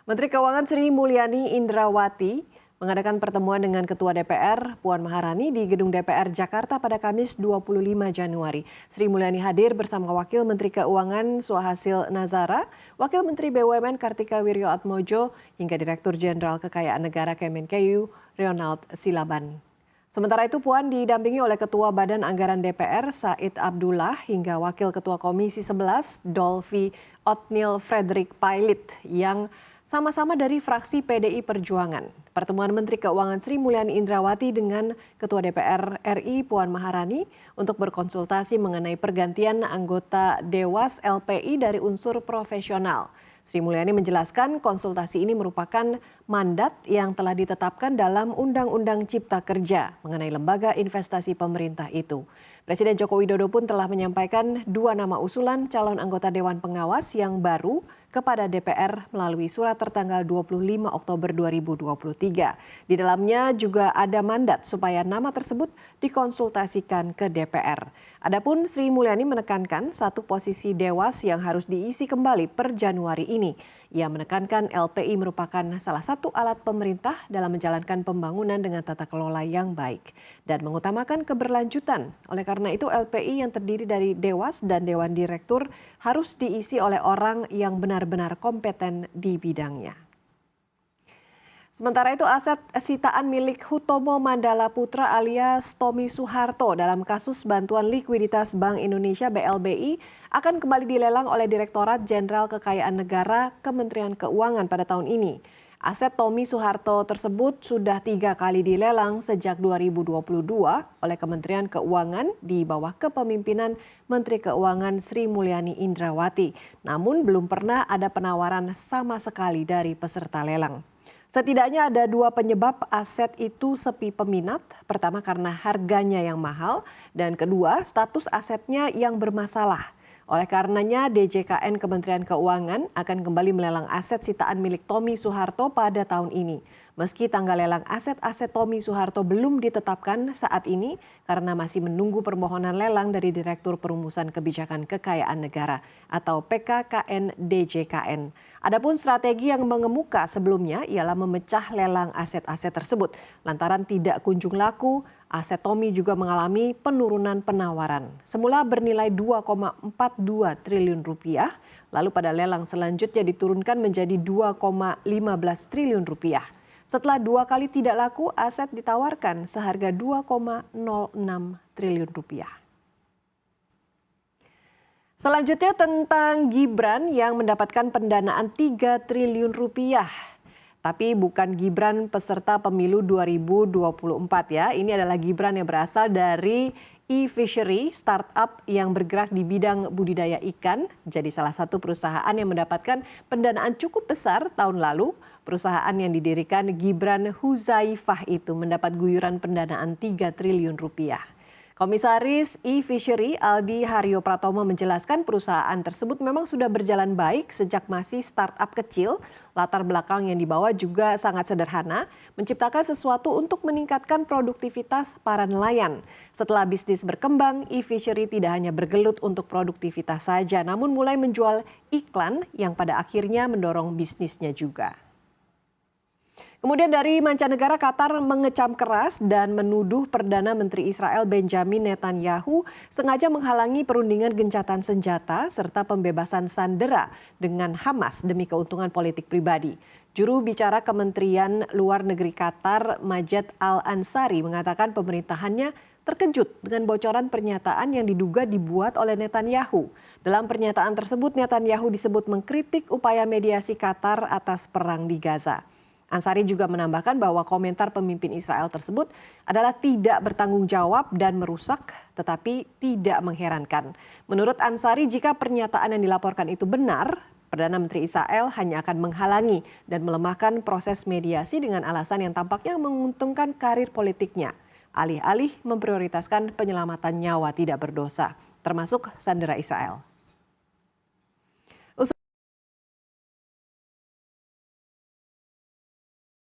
Menteri Keuangan Sri Mulyani Indrawati mengadakan pertemuan dengan Ketua DPR Puan Maharani di Gedung DPR Jakarta pada Kamis 25 Januari. Sri Mulyani hadir bersama Wakil Menteri Keuangan Suhasil Nazara, Wakil Menteri BUMN Kartika Wirjoatmojo, hingga Direktur Jenderal Kekayaan Negara Kemenkeu Ronald Silaban. Sementara itu Puan didampingi oleh Ketua Badan Anggaran DPR Said Abdullah hingga Wakil Ketua Komisi 11 Dolvi Othniel Frederick Pailit yang sama-sama dari fraksi PDI Perjuangan. Pertemuan Menteri Keuangan Sri Mulyani Indrawati dengan Ketua DPR RI Puan Maharani untuk berkonsultasi mengenai pergantian anggota Dewas LPI dari unsur profesional. Sri Mulyani menjelaskan konsultasi ini merupakan mandat yang telah ditetapkan dalam Undang-Undang Cipta Kerja mengenai lembaga investasi pemerintah itu. Presiden Joko Widodo pun telah menyampaikan 2 nama usulan calon anggota Dewan Pengawas yang baru kepada DPR melalui surat tertanggal 25 Oktober 2023. Di dalamnya juga ada mandat supaya nama tersebut dikonsultasikan ke DPR. Adapun Sri Mulyani menekankan satu posisi Dewas yang harus diisi kembali per Januari ini. Ia menekankan LPI merupakan salah satu alat pemerintah dalam menjalankan pembangunan dengan tata kelola yang baik dan mengutamakan keberlanjutan. Oleh karena itu LPI yang terdiri dari Dewas dan Dewan Direktur harus diisi oleh orang yang benar-benar kompeten di bidangnya. Sementara itu aset sitaan milik Hutomo Mandala Putra alias Tommy Soeharto dalam kasus bantuan likuiditas Bank Indonesia BLBI akan kembali dilelang oleh Direktorat Jenderal Kekayaan Negara Kementerian Keuangan pada tahun ini. Aset Tommy Soeharto tersebut sudah 3 kali dilelang sejak 2022 oleh Kementerian Keuangan di bawah kepemimpinan Menteri Keuangan Sri Mulyani Indrawati. Namun belum pernah ada penawaran sama sekali dari peserta lelang. Setidaknya ada 2 penyebab aset itu sepi peminat. Pertama karena harganya yang mahal dan kedua status asetnya yang bermasalah. Oleh karenanya DJKN Kementerian Keuangan akan kembali melelang aset sitaan milik Tommy Soeharto pada tahun ini. Meski tanggal lelang aset-aset Tommy Soeharto belum ditetapkan saat ini karena masih menunggu permohonan lelang dari Direktur Perumusan Kebijakan Kekayaan Negara atau PKKN DJKN. Adapun strategi yang mengemuka sebelumnya ialah memecah lelang aset-aset tersebut. Lantaran tidak kunjung laku, aset Tommy juga mengalami penurunan penawaran. Semula bernilai 2,42 triliun rupiah, lalu pada lelang selanjutnya diturunkan menjadi 2,15 triliun rupiah. Setelah 2 kali tidak laku, aset ditawarkan seharga 2,06 triliun rupiah. Selanjutnya tentang Gibran yang mendapatkan pendanaan 3 triliun rupiah. Tapi bukan Gibran peserta pemilu 2024 ya. Ini adalah Gibran yang berasal dari e-fishery startup yang bergerak di bidang budidaya ikan. Jadi salah satu perusahaan yang mendapatkan pendanaan cukup besar tahun lalu. Perusahaan yang didirikan Gibran Huzaifah itu mendapat guyuran pendanaan 3 triliun rupiah. Komisaris e-fishery Aldi Haryo Pratomo menjelaskan perusahaan tersebut memang sudah berjalan baik sejak masih startup kecil. Latar belakang yang dibawa juga sangat sederhana, menciptakan sesuatu untuk meningkatkan produktivitas para nelayan. Setelah bisnis berkembang, e-fishery tidak hanya bergelut untuk produktivitas saja, namun mulai menjual iklan yang pada akhirnya mendorong bisnisnya juga. Kemudian dari mancanegara, Qatar mengecam keras dan menuduh Perdana Menteri Israel Benjamin Netanyahu sengaja menghalangi perundingan gencatan senjata serta pembebasan sandera dengan Hamas demi keuntungan politik pribadi. Juru bicara Kementerian Luar Negeri Qatar, Majed Al-Ansari, mengatakan pemerintahannya terkejut dengan bocoran pernyataan yang diduga dibuat oleh Netanyahu. Dalam pernyataan tersebut, Netanyahu disebut mengkritik upaya mediasi Qatar atas perang di Gaza. Ansari juga menambahkan bahwa komentar pemimpin Israel tersebut adalah tidak bertanggung jawab dan merusak, tetapi tidak mengherankan. Menurut Ansari, jika pernyataan yang dilaporkan itu benar, Perdana Menteri Israel hanya akan menghalangi dan melemahkan proses mediasi dengan alasan yang tampaknya menguntungkan karir politiknya, alih-alih memprioritaskan penyelamatan nyawa tidak berdosa, termasuk sandera Israel.